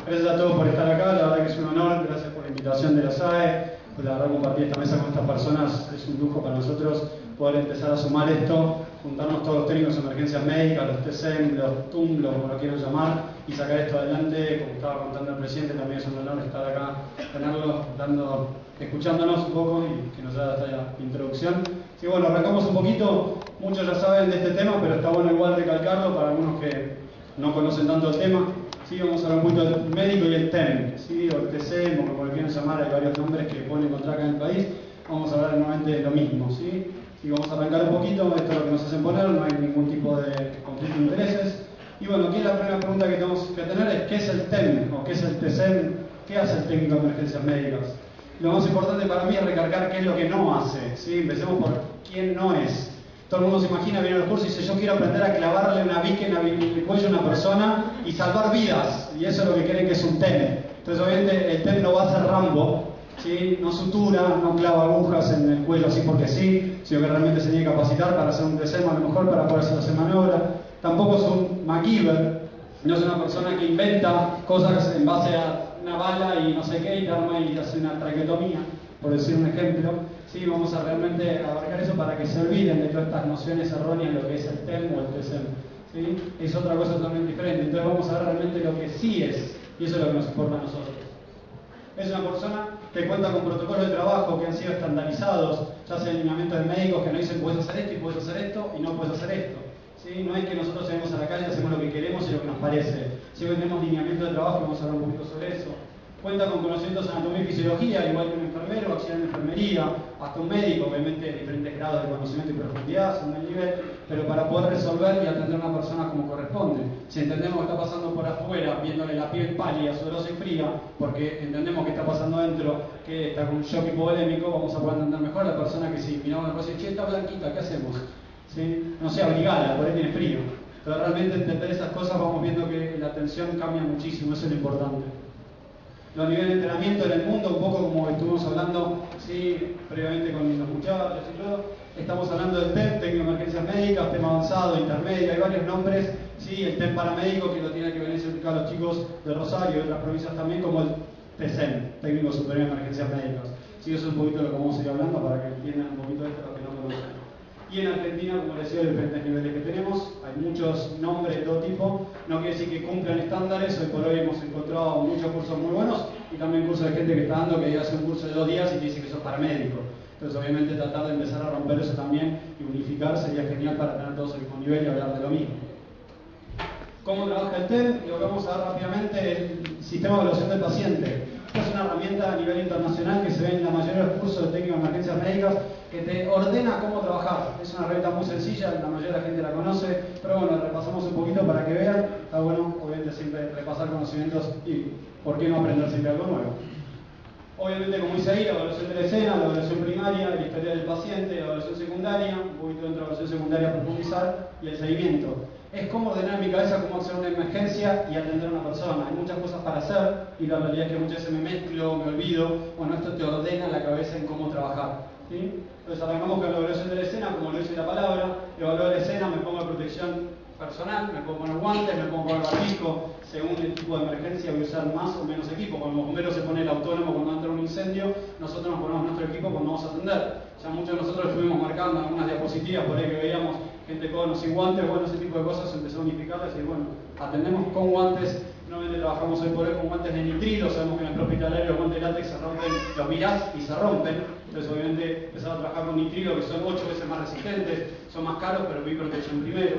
gracias a todos por estar acá, la verdad que es un honor, gracias por la invitación de la SAE, pues la verdad compartir esta mesa con estas personas es un lujo para nosotros poder empezar a sumar esto, juntarnos todos los técnicos de emergencias médicas, los TCM, los TUM, como lo quieran llamar, y sacar esto adelante, como estaba contando el presidente, también es un honor estar acá, tenerlos, escuchándonos un poco y que nos haga esta introducción. Sí, bueno, arrancamos un poquito, muchos ya saben de este tema, pero está bueno igual recalcarlo para algunos que no conocen tanto el tema. Sí, vamos a hablar un poquito del médico y el TEM, ¿sí? O el TCM, como lo quieran llamar, hay varios nombres que pueden encontrar acá en el país. Vamos a hablar nuevamente de lo mismo, ¿sí? Y vamos a arrancar un poquito, esto es lo que nos hacen poner, no hay ningún tipo de conflicto de intereses. Y bueno, aquí la primera pregunta que tenemos que tener es ¿qué es el TEM o qué es el TCM? ¿Qué hace el técnico de emergencias médicas? Lo más importante para mí es recalcar qué es lo que no hace, ¿sí? Empecemos por quién no es. Todo el mundo se imagina, viene a los cursos y dice yo quiero aprender a clavarle una bica en el cuello a una persona y salvar vidas, y eso es lo que creen que es un TEM. Entonces obviamente el TEM no va a ser Rambo, ¿sí? No sutura, no clava agujas en el cuello así porque sí, sino que realmente se tiene que capacitar para hacer un TCM a lo mejor para poder hacer maniobra. Tampoco es un MacGyver, no es una persona que inventa cosas en base a una bala y no sé qué y te arma y te hace una traqueotomía, por decir un ejemplo. Sí, vamos a realmente abarcar eso para que se olviden de todas estas nociones erróneas de lo que es el TEM o el TCM. ¿Sí? Es otra cosa totalmente diferente. Entonces vamos a ver realmente lo que sí es, y eso es lo que nos importa a nosotros. Es una persona que cuenta con protocolos de trabajo que han sido estandarizados, ya sea lineamientos de médicos que nos dicen puedes hacer esto y puedes hacer esto y no puedes hacer esto. ¿Sí? No es que nosotros salimos a la calle y hacemos lo que queremos y lo que nos parece. Siempre tenemos lineamientos de trabajo y vamos a hablar un poquito sobre eso. Cuenta con conocimientos de anatomía y fisiología, igual que un enfermero, auxiliar de enfermería, hasta un médico, obviamente de diferentes grados de conocimiento y profundidad, según el nivel, pero para poder resolver y atender a una persona como corresponde. Si entendemos que está pasando por afuera, viéndole la piel pálida, sudorosa y fría, porque entendemos que está pasando adentro, que está con un shock hipovolémico, vamos a poder entender mejor a la persona que si miramos una cosa y dice, che, está blanquita, ¿qué hacemos? ¿Sí? No sé, abrigala, por ahí tiene frío. Pero realmente entender esas cosas vamos viendo que la atención cambia muchísimo, eso es lo importante. Los niveles de entrenamiento en el mundo, un poco como estuvimos hablando ¿sí? Previamente con los muchachos y todo, estamos hablando del TEM, técnico de emergencias médicas, TEM avanzado, intermedio, hay varios nombres, ¿sí? El TEM paramédico que lo tiene que venir a explicar los chicos de Rosario y otras provincias también, como el TCM, técnico superior de emergencias médicas. Sí, eso es un poquito de lo que vamos a ir hablando para que entiendan un poquito esto lo que no conocen. Y en Argentina, como les decía, hay diferentes niveles que tenemos, hay muchos nombres de todo tipo, no quiere decir que cumplan estándares, hoy por hoy hemos encontrado muchos cursos muy buenos y también cursos de gente que está dando que hace un curso de 2 días y te dice que sos paramédico. Entonces obviamente tratar de empezar a romper eso también y unificar sería genial para tener todos el mismo nivel y hablar de lo mismo. ¿Cómo trabaja el TEM? Y vamos a ver rápidamente el sistema de evaluación del paciente. Esta es una herramienta a nivel internacional que se ve en la mayoría de los cursos de técnico de emergencias médicas que te ordena cómo trabajar. Es una herramienta muy sencilla, la mayoría de la gente la conoce, pero bueno, repasamos un poquito para que vean. Está bueno, obviamente, siempre repasar conocimientos y por qué no aprender siempre algo nuevo. Obviamente, como dice ahí, la evaluación de la escena, la evaluación primaria, la historia del paciente, la evaluación secundaria, un poquito dentro de la evaluación secundaria profundizar y el seguimiento. Es cómo ordenar en mi cabeza cómo hacer una emergencia y atender a una persona. Hay muchas cosas para hacer y la realidad es que muchas veces me mezclo, me olvido. Bueno, esto te ordena la cabeza en cómo trabajar. ¿Sí? Entonces arrancamos con la evaluación de la escena, como lo dice la palabra. Evaluar la escena, me pongo protección personal, me puedo poner guantes, me puedo poner barbijo. Según el tipo de emergencia voy a usar más o menos equipo. Cuando los bomberos se pone el autónomo cuando entra un incendio, nosotros nos ponemos nuestro equipo cuando vamos a atender. Ya muchos de nosotros estuvimos marcando algunas diapositivas por ahí que veíamos gente con o sin guantes, bueno, ese tipo de cosas se empezó a unificar, es decir, bueno, atendemos con guantes, normalmente trabajamos hoy por hoy con guantes de nitrilo, sabemos que en el propio hospitalario los guantes de látex se rompen, los mirás y se rompen, entonces obviamente empezar a trabajar con nitrilo que son 8 veces más resistentes, son más caros, pero vi protección primero.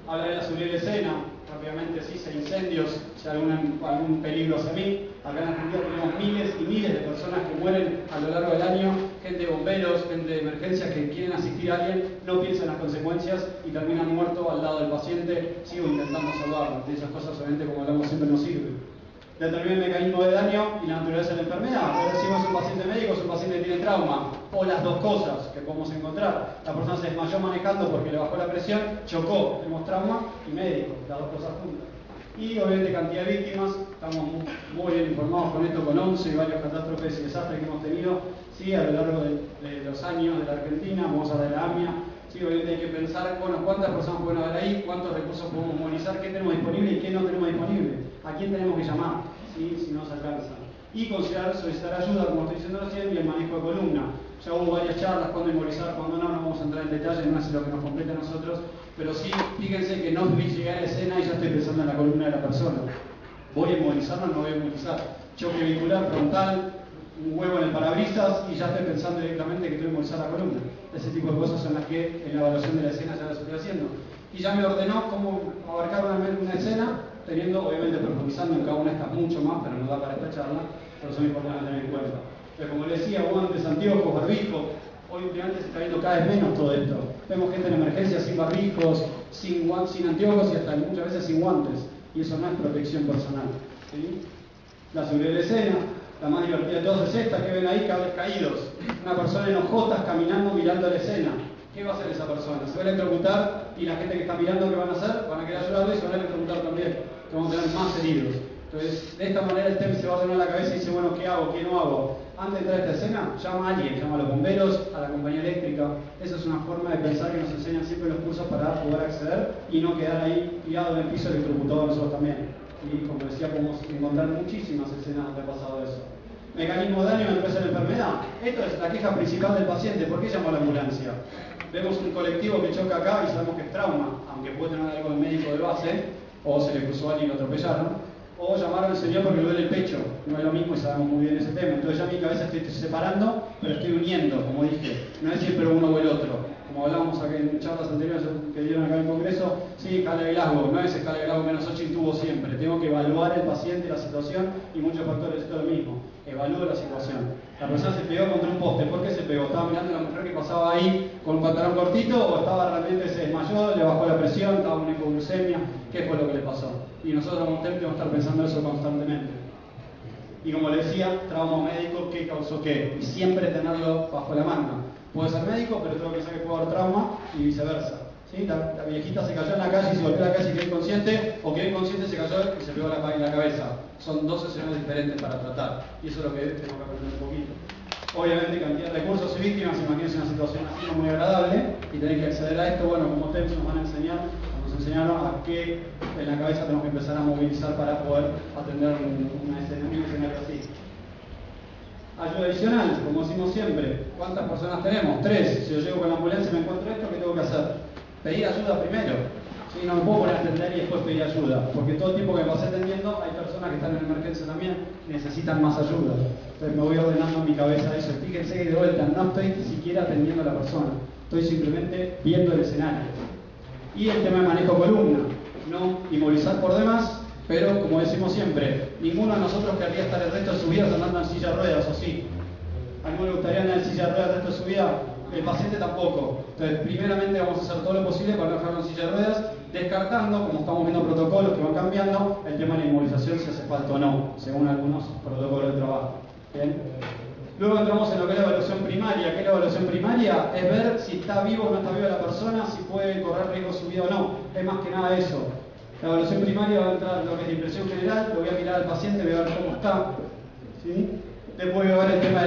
Hablar de la seguridad de la escena, rápidamente sí, si hay incendios, si hay algún peligro hacia mí. Acá en Argentina tenemos miles y miles de personas que mueren a lo largo del año, gente de bomberos, gente de emergencias que quieren asistir a alguien, no piensan en las consecuencias y terminan muertos al lado del paciente, sigo intentando salvarlo. De esas cosas obviamente como hablamos siempre no sirve. Determina el mecanismo de daño y la naturaleza de la enfermedad. A ver si es un paciente médico o es un paciente que tiene trauma, o las dos cosas que podemos encontrar. La persona se desmayó manejando porque le bajó la presión, chocó, tenemos trauma y médico, las dos cosas juntas. Y obviamente cantidad de víctimas, estamos muy bien informados con esto, con 11 y varias catástrofes y desastres que hemos tenido sí, a lo largo de los años de la Argentina, vamos a hablar de la AMIA. Sí, obviamente hay que pensar, bueno, cuántas personas pueden haber ahí, cuántos recursos podemos movilizar, qué tenemos disponible y qué no tenemos disponible. Aquí quién tenemos que llamar, ¿sí? Si no se alcanza. Y considerar solicitar ayuda, como estoy diciendo recién, y el manejo de columna. Ya hubo varias charlas, cuándo inmovilizar, cuándo no vamos a entrar en detalle, no es lo que nos compete a nosotros, pero sí, fíjense que no vi llegar a la escena y ya estoy pensando en la columna de la persona. ¿Voy a inmovilizarlo o no voy a inmovilizar? Choque vehicular, frontal, un huevo en el parabrisas y ya estoy pensando directamente que tengo que inmovilizar la columna. Ese tipo de cosas son las que en la evaluación de la escena ya las estoy haciendo. Y ya me ordenó cómo abarcar una escena, teniendo, obviamente profundizando en cada una de estas mucho más, pero no da para esta charla, pero son importantes tener en cuenta. Pero como les decía, guantes, anteojos, barbijo, hoy últimamente se está viendo cada vez menos todo esto. Vemos gente en emergencia sin barbijos, sin anteojos y hasta muchas veces sin guantes. Y eso no es protección personal. ¿Sí? La seguridad de la escena, la más divertida de todas es esta, que ven ahí, cables caídos. Una persona en hojotas caminando mirando la escena. ¿Qué va a hacer esa persona? Se va a electrocutar y la gente que está mirando, ¿qué van a hacer? Van a querer ayudarle y se van a electrocutar también. Que vamos a tener más heridos. Entonces, de esta manera el TEM se va a ordenar la cabeza y dice, bueno, ¿qué hago? ¿Qué no hago? Antes de entrar a esta escena, llama a alguien, llama a los bomberos, a la compañía eléctrica. Esa es una forma de pensar que nos enseñan siempre los cursos para poder acceder y no quedar ahí tirado en el piso electrocutado nosotros también. Y como decía, podemos encontrar muchísimas escenas donde ha pasado eso. Mecanismo de daño en empresa de la enfermedad. Esto es la queja principal del paciente. ¿Por qué llamó a la ambulancia? Vemos un colectivo que choca acá y sabemos que es trauma, aunque puede tener algo de médico de base, o se le cruzó a alguien y lo atropellaron. O llamaron al señor porque le duele el pecho, no es lo mismo y sabemos muy bien ese tema. Entonces ya mi cabeza estoy separando, pero estoy uniendo, como dije. No es siempre uno o el otro. Como hablábamos aquí en charlas anteriores que dieron acá en el Congreso, sí, escala de Glasgow, no es escala de Glasgow -8 intubo siempre. Tengo que evaluar el paciente, la situación y muchos factores, esto es lo mismo. Evalúo la situación. La persona se pegó contra un poste, ¿por qué se pegó? ¿Estaba mirando a la mujer que pasaba ahí con un pantalón cortito o estaba realmente se desmayó, le bajó la presión, estaba con una hipoglucemia? ¿Qué fue lo que le pasó? Y nosotros como TEM tenemos que estar pensando eso constantemente. Y como le decía, trauma médico, ¿qué causó qué? Y siempre tenerlo bajo la manga. Puede ser médico, pero tengo que pensar que puede haber trauma y viceversa. ¿Sí? La viejita se cayó en la calle y se golpeó la calle y quedó inconsciente, o quedó inconsciente y se cayó y se pegó en la cabeza. Son dos escenarios diferentes para tratar. Y eso es lo que tengo que aprender un poquito. Obviamente cantidad de recursos y víctimas, imagínense una situación así no muy agradable y tenéis que acceder a esto. Bueno, como TEMS nos van a enseñar, nos enseñaron a qué en la cabeza tenemos que empezar a movilizar para poder atender un escenario así. Ayuda adicional, como decimos siempre, ¿cuántas personas tenemos? 3. Si yo llego con la ambulancia y me encuentro esto, ¿qué tengo que hacer? Pedir ayuda primero. ¿Sí? No me puedo poner a atender y después pedir ayuda, porque todo el tiempo que me pasé atendiendo hay personas que están en emergencia también y necesitan más ayuda. Entonces me voy ordenando en mi cabeza eso. Fíjense que de vuelta no estoy ni siquiera atendiendo a la persona, estoy simplemente viendo el escenario. Y el tema de manejo columna, no inmovilizar por demás, pero como decimos siempre, ninguno de nosotros querría estar el resto de su vida andando en silla de ruedas, ¿o sí? ¿A alguno le gustaría andar en silla de ruedas el resto de su vida? El paciente tampoco. Entonces, primeramente vamos a hacer todo lo posible para no dejarlo en silla de ruedas, descartando, como estamos viendo protocolos que van cambiando, el tema de la inmovilización si hace falta o no, según algunos protocolos de trabajo. ¿Bien? Luego entramos en lo que es la evaluación primaria. ¿Qué es la evaluación primaria? Es ver si está vivo o no está viva la persona, si puede correr riesgo su vida o no. Es más que nada eso. La evaluación primaria va a entrar lo que es la impresión general, lo voy a mirar al paciente, voy a ver cómo está. ¿Sí? Después voy a ver el tema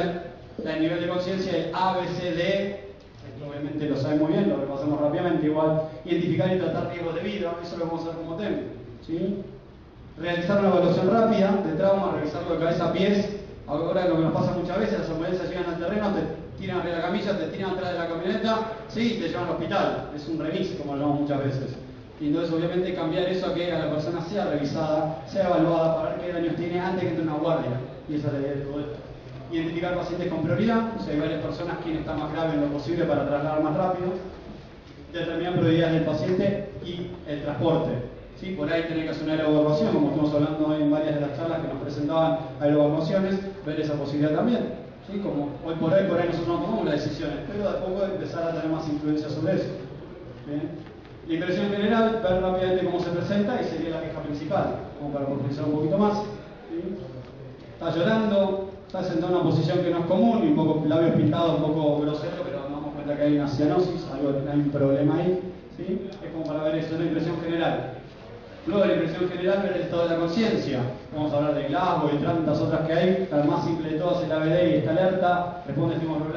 del nivel de conciencia, el A, B, C, D. Esto obviamente lo saben muy bien, lo repasamos rápidamente. Igual, identificar y tratar riesgos de vida, eso lo vamos a hacer como tema. ¿Sí? Realizar una evaluación rápida de trauma, revisarlo de cabeza a pies. Ahora lo que nos pasa muchas veces, las ambulancias llegan al terreno, te tiran arriba de la camilla, te tiran atrás de la camioneta, sí, y te llevan al hospital. Es un remis, como lo llamamos muchas veces. Y entonces obviamente cambiar eso a que a la persona sea revisada, sea evaluada para ver qué daños tiene antes que entre una guardia. Y esa es la idea de todo esto. Identificar pacientes con prioridad, o sea, hay varias personas quien está más grave en lo posible para trasladar más rápido. Determinar prioridades del paciente y el transporte. ¿Sí? Por ahí tener que hacer una aeroevacuación, como estamos hablando hoy en varias de las charlas que nos presentaban aeroevacuaciones, ver esa posibilidad también. ¿Sí? Como hoy por ahí nosotros no tomamos las decisiones, pero de a poco empezar a tener más influencia sobre eso. ¿Bien? La impresión general, ver rápidamente cómo se presenta y sería la queja principal, como para profundizar un poquito más. ¿Sí? Está llorando, está sentado en una posición que no es común, y un poco labios pintados, un poco grosero, pero nos damos cuenta que hay una cianosis, hay un problema ahí. ¿Sí? Es como para ver eso, es la impresión general. Luego de la impresión general, ver el estado de la conciencia. Vamos a hablar de Glasgow y tantas otras que hay. La más simple de todas es la ABD y está alerta, responde estímulos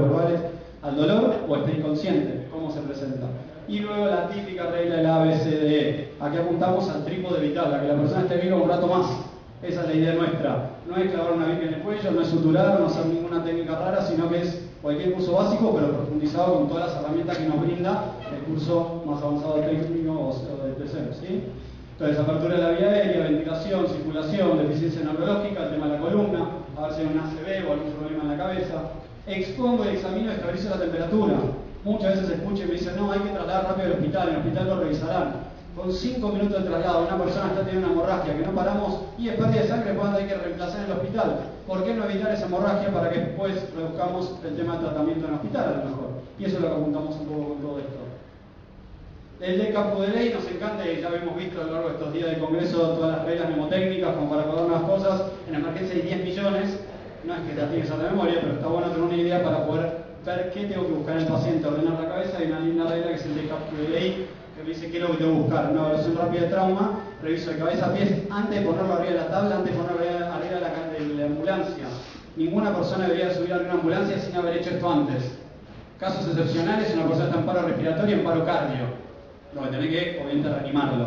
verbales, al dolor o está inconsciente. ¿Cómo se presenta? Y luego la típica regla del ABCDE. Aquí apuntamos al trípode vital, a que la persona esté viva un rato más. Esa es la idea nuestra. No es clavar una Biblia en el cuello, no es suturar, no hacer ninguna técnica rara, sino que es cualquier curso básico, pero profundizado con todas las herramientas que nos brinda el curso más avanzado técnico o del TCM, ¿sí? Entonces, apertura de la vía aérea, ventilación, circulación, deficiencia neurológica, el tema de la columna, a ver si hay un ACV o algún problema en la cabeza. Expongo y examino y estabilizo la temperatura. Muchas veces escucho y me dicen, no, hay que trasladar rápido al hospital, en el hospital lo revisarán. Con 5 minutos de traslado, una persona está teniendo una hemorragia que no paramos y es pérdida de sangre cuando hay que reemplazar en el hospital. ¿Por qué no evitar esa hemorragia para que después reduzcamos el tema de tratamiento en el hospital a lo mejor? Y eso es lo que apuntamos un poco con todo esto. El DECAPU de ley nos encanta y ya hemos visto a lo largo de estos días del Congreso todas las reglas mnemotécnicas como para acordar unas cosas. En emergencia hay 10 millones, no es que te tienes a la memoria, pero está bueno tener una idea para poder ver qué tengo que buscar en el paciente, ordenar la cabeza. Hay una linda regla que es el DECAPU de ley que me dice qué es lo que tengo que buscar. Una evaluación rápida de trauma, reviso de cabeza a pies antes de ponerlo arriba de la tabla, antes de ponerlo arriba de la ambulancia. Ninguna persona debería subir a una ambulancia sin haber hecho esto antes. Casos excepcionales, una persona está en paro respiratorio y en paro cardio. Lo que tenés que, obviamente, reanimarlo.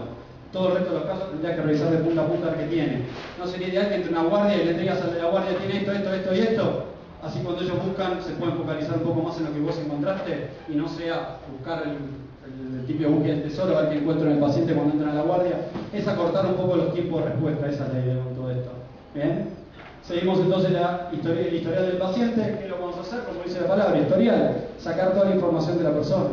Todo el resto de los casos tendrías que revisar de punta a punta a ver qué tiene. No sería ideal que entre una guardia y le digas al de la guardia tiene esto, esto, esto y esto. Así cuando ellos buscan se pueden focalizar un poco más en lo que vos encontraste y no sea buscar el típico búsqueda del tesoro, a ver qué encuentro en el paciente cuando entran a la guardia. Es acortar un poco los tiempos de respuesta, esa es la idea con todo esto. ¿Bien? Seguimos entonces el historial del paciente. ¿Qué lo vamos a hacer? Como dice la palabra, historial. Sacar toda la información de la persona.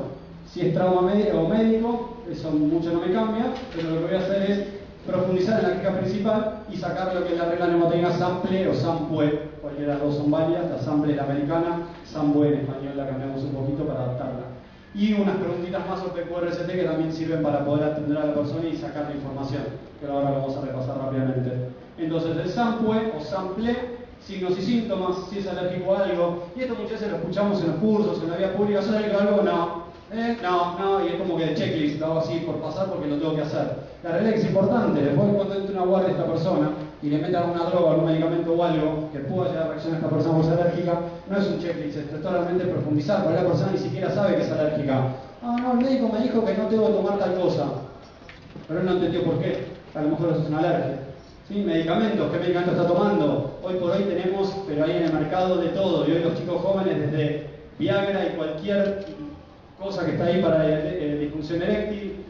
Si es trauma médico o médico, eso mucho no me cambia, pero lo que voy a hacer es profundizar en la queja principal y sacar lo que es la regla mnemotécnica SAMPLE o SAMPUE. Cualquiera de las dos son válidas, la SAMPLE es la americana, SAMPUE en español la cambiamos un poquito para adaptarla. Y unas preguntitas más sobre QRST que también sirven para poder atender a la persona y sacar la información, que ahora lo vamos a repasar rápidamente. Entonces el SAMPUE o SAMPLE, signos y síntomas, si es alérgico a algo, y esto muchas veces lo escuchamos en los cursos, en la vía pública, ¿sos alérgico a algo? No. No, y es como que de checklist, lo hago así por pasar porque lo tengo que hacer. La realidad es que es importante, después cuando entre una guardia esta persona y le metan una droga, algún medicamento o algo que pueda llegar a reaccionar a esta persona por ser alérgica, no es un checklist, es totalmente profundizar, porque la persona ni siquiera sabe que es alérgica. Ah, no, el médico me dijo que no tengo que tomar tal cosa, pero él no entendió por qué, a lo mejor eso es una alergia. ¿Sí? Medicamentos, ¿qué medicamento está tomando? Hoy por hoy tenemos, pero hay en el mercado de todo, y hoy los chicos jóvenes desde Viagra y cualquier cosa que está ahí para disfunción eréctil,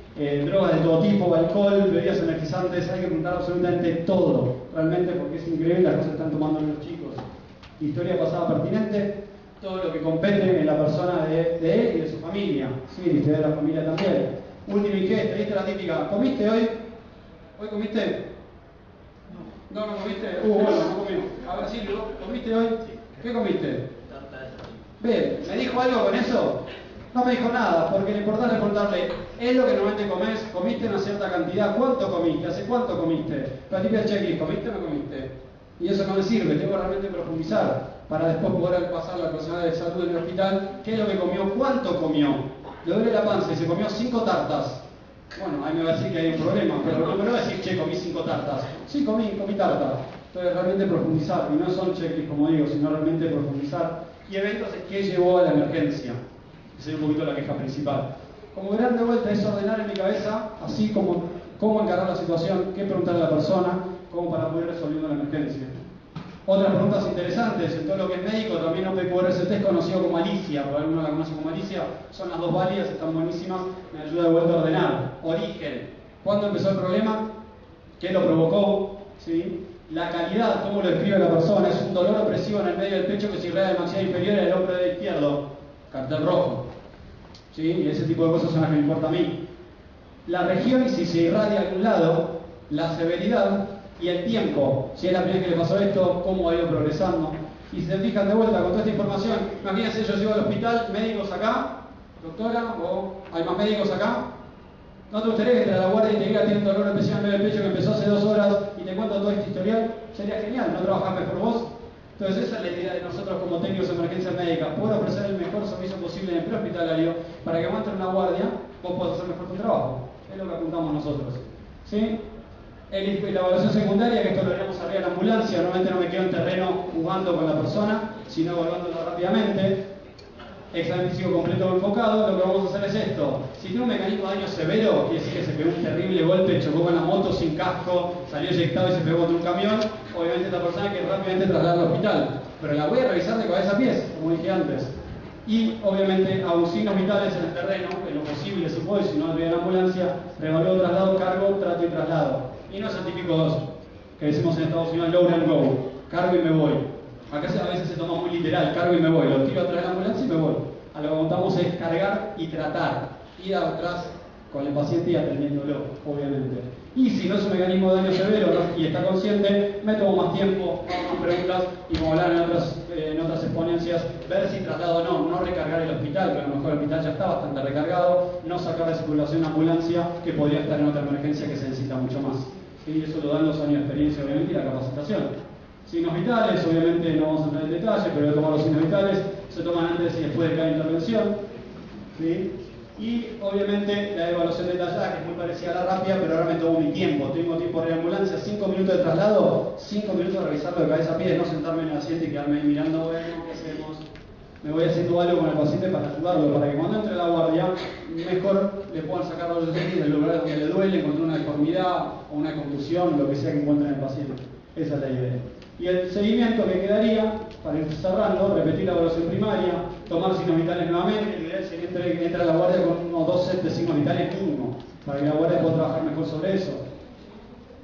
drogas de todo tipo, alcohol, bebidas energizantes, hay que preguntar absolutamente todo, realmente, porque es increíble las cosas que están tomando los chicos. Historia pasada pertinente, todo lo que compete en la persona de él y de su familia, sí, la historia de la familia también. Última ingesta, ¿viste la típica? ¿Comiste hoy? ¿Hoy comiste? No, no comiste. Bueno, no comí. A ver, Silvio, ¿comiste hoy? ¿Qué comiste? Bien, ¿me dijo algo con eso? No me dijo nada, porque lo importante es preguntarle, ¿es lo que normalmente comés? ¿Comiste una cierta cantidad? ¿Cuánto comiste? ¿Hace cuánto comiste? La típica checklist, ¿comiste o no comiste? Y eso no me sirve, tengo que realmente profundizar para después poder pasar a la persona de salud en el hospital, ¿qué es lo que comió? ¿Cuánto comió? Le duele la panza y se comió 5 tartas. Bueno, ahí me va a decir que hay un problema, pero no me va a decir, che, comí 5 tartas. Sí, comí tarta. Entonces realmente profundizar, y no son checklists como digo, sino realmente profundizar. Y eventos es qué llevó a la emergencia. Esa es un poquito la queja principal. Como verán de vuelta, es ordenar en mi cabeza, así como cómo encarar la situación, qué preguntarle a la persona, cómo para poder resolver la emergencia. Otras preguntas interesantes, en todo lo que es médico, también OPQRST es conocido como Alicia, por algunos la conocen como Alicia, son las dos válidas, están buenísimas, me ayuda de vuelta a ordenar. Origen, ¿cuándo empezó el problema? ¿Qué lo provocó? ¿Sí? La calidad, cómo lo escribe la persona, es un dolor opresivo en el medio del pecho que se irradia de maxilar inferior en el hombro izquierdo, cartel rojo. ¿Sí? Y ese tipo de cosas son las que me importa a mí. La región y si se irradia a algún lado, la severidad y el tiempo. Si es la primera vez que le pasó esto, cómo ha ido progresando. Y si se fijan de vuelta con toda esta información, imagínense, yo llego al hospital, médicos acá, doctora, o hay más médicos acá. ¿No te gustaría que entre a la guardia y te diga tiene un dolor especial en medio del pecho que empezó hace 2 horas y te cuento todo este historial? Sería genial, ¿no trabajás mejor vos? Entonces esa es la idea de nosotros como técnicos de emergencia médica, poder ofrecer el mejor servicio posible en el prehospitalario para que cuando entre una guardia vos puedas hacer mejor tu trabajo. Es lo que apuntamos nosotros. ¿Sí? La evaluación secundaria, que esto lo haríamos arriba de la ambulancia, normalmente no me quedo en terreno jugando con la persona, sino evaluándola rápidamente. examen físico completo enfocado, lo que vamos a hacer es esto. Si tiene un mecanismo de daño severo, quiere decir que se pegó un terrible golpe, chocó con la moto sin casco, salió eyectado y se pegó contra un camión, obviamente esta persona hay que rápidamente trasladar al hospital. Pero la voy a revisar de cabeza a pies, como dije antes. Y obviamente aún signos vitales en el terreno, en lo posible si puedo, si no olvidé la ambulancia, revalúo, traslado, cargo, trato y traslado. Y no es el típico 2, que decimos en Estados Unidos, load and go, cargo y me voy. Acá a veces se toma muy literal, cargo y me voy, lo tiro atrás de la ambulancia y me voy. A lo que contamos es cargar y tratar, ir atrás con el paciente y atendiéndolo, obviamente. Y si no es un mecanismo de daño severo, ¿no?, y está consciente, me tomo más tiempo, hago más preguntas y como hablar en otras exponencias, ver si traslado o no recargar el hospital, que a lo mejor el hospital ya está bastante recargado, no sacar de circulación una ambulancia que podría estar en otra emergencia que se necesita mucho más. Y eso lo dan los años de experiencia, obviamente, y la capacitación. Signos vitales, obviamente no vamos a entrar en detalle, pero voy a tomar los signos vitales, se toman antes y después de cada intervención. ¿Sí? Y obviamente la evaluación detallada, que es muy parecida a la rápida, pero ahora me tomo mi tiempo. Tengo tiempo de ambulancia, 5 minutos de traslado, 5 minutos de revisarlo de cabeza a pie, no sentarme en el asiento y quedarme mirando, bueno, ¿qué hacemos? Me voy haciendo algo con el paciente para ayudarlo, para que cuando entre a la guardia, mejor le puedan sacar los X del lugar donde le duele, encontrar una deformidad o una contusión, lo que sea que encuentren en el paciente. Esa es la idea. Y el seguimiento que quedaría, para ir cerrando, repetir la evaluación primaria, tomar signos vitales nuevamente, la idea sería que entre a la guardia con unos 2 sets de signos vitales mínimo, para que la guardia pueda trabajar mejor sobre eso.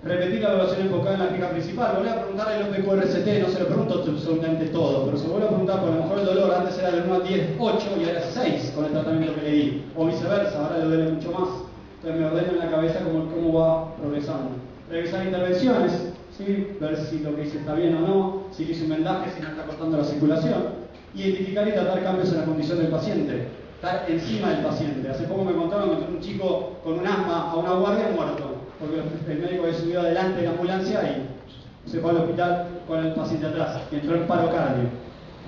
Repetir la evaluación enfocada en la queja principal, volver a preguntarle el OPQRCT, no se lo pregunto absolutamente todo, pero se vuelve a preguntar, por a lo mejor el dolor antes era del 1 al 10, 8 y ahora es 6 con el tratamiento que le di, o viceversa, ahora le duele mucho más. Entonces me ordeno en la cabeza cómo va progresando. Revisar intervenciones, ¿sí? Ver si lo que hice está bien o no, si le hice un vendaje, si no está cortando la circulación. Identificar y tratar cambios en la condición del paciente, estar encima del paciente. Hace poco me contaron que un chico con un asma a una guardia muerto, porque el médico había subido adelante de la ambulancia y se fue al hospital con el paciente atrás, y entró en paro cardio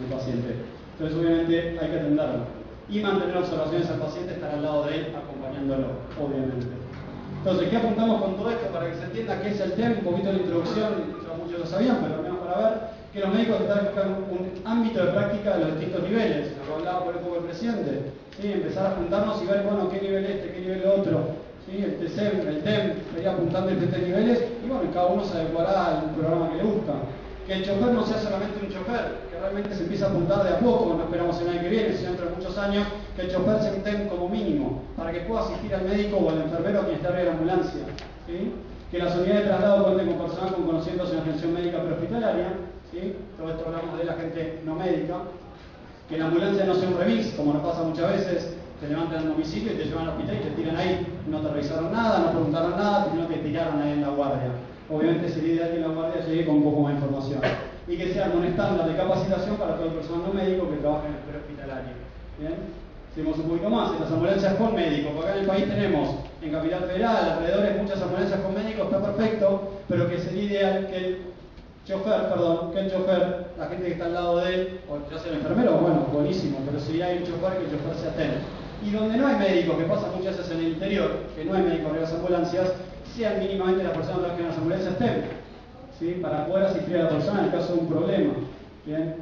el paciente. Entonces obviamente hay que atenderlo. Y mantener observaciones al paciente, estar al lado de él, acompañándolo, obviamente. Entonces, ¿qué apuntamos con todo esto? Para que se entienda qué es el tema, un poquito de introducción, muchos lo sabían, pero al menos para ver que los médicos tratan de buscar un ámbito de práctica de los distintos niveles, lo que hablaba por el presidente, ¿sí? Empezar a juntarnos y ver, bueno, qué nivel este, qué nivel otro, ¿sí? El TCEM, el TEM, ir apuntando diferentes niveles y bueno, cada uno se adecuará al programa que le gusta. Que el chofer no sea solamente un chofer, que realmente se empieza a apuntar de a poco, no esperamos el año que viene, sino dentro de muchos años, que el chofer sea un TEM como mínimo, para que pueda asistir al médico o al enfermero a quien esté arriba de la ambulancia. ¿Sí? Que las unidades de traslado cuenten con personal con conocimientos en atención médica prehospitalaria, ¿sí? Todo esto hablamos de la gente no médica. Que la ambulancia no sea un remis, como nos pasa muchas veces, te levantan al domicilio y te llevan al hospital y te tiran ahí, no te revisaron nada, no preguntaron nada, sino que te tiraron ahí en la guardia. Obviamente sería ideal que la guardia llegue con un poco más de información. Y que sea un estándar de capacitación para todo el personal no médico que trabaja en el prehospitalario. ¿Bien? Seguimos un poquito más, en las ambulancias con médicos, porque acá en el país tenemos, en Capital Federal, alrededor muchas ambulancias con médicos, está perfecto, pero que sería ideal que el chofer, la gente que está al lado de él, o ya sea el enfermero, bueno, buenísimo, pero si hay un chofer, que el chofer se atente. Y donde no hay médicos, que pasa muchas veces en el interior, que no hay médicos en las ambulancias, sean mínimamente las personas que trabajan en las ambulancias TEM, ¿sí? Para poder asistir a la persona en el caso de un problema. ¿Bien?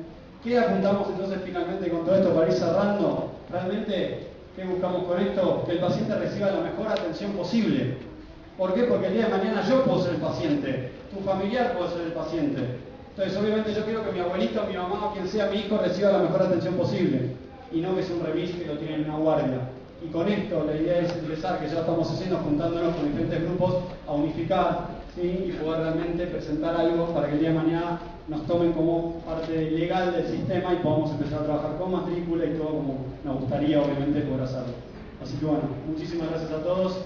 ¿Qué apuntamos entonces finalmente con todo esto para ir cerrando? Realmente, ¿qué buscamos con esto? Que el paciente reciba la mejor atención posible. ¿Por qué? Porque el día de mañana yo puedo ser el paciente, tu familiar puede ser el paciente. Entonces, obviamente yo quiero que mi abuelito, mi mamá o quien sea mi hijo reciba la mejor atención posible y no que sea un remis que lo tiene en una guardia. Y con esto la idea es empezar, que ya estamos haciendo, juntándonos con diferentes grupos a unificar, ¿sí? Y poder realmente presentar algo para que el día de mañana nos tomen como parte legal del sistema y podamos empezar a trabajar con matrícula y todo como nos gustaría obviamente poder hacerlo. Así que bueno, muchísimas gracias a todos.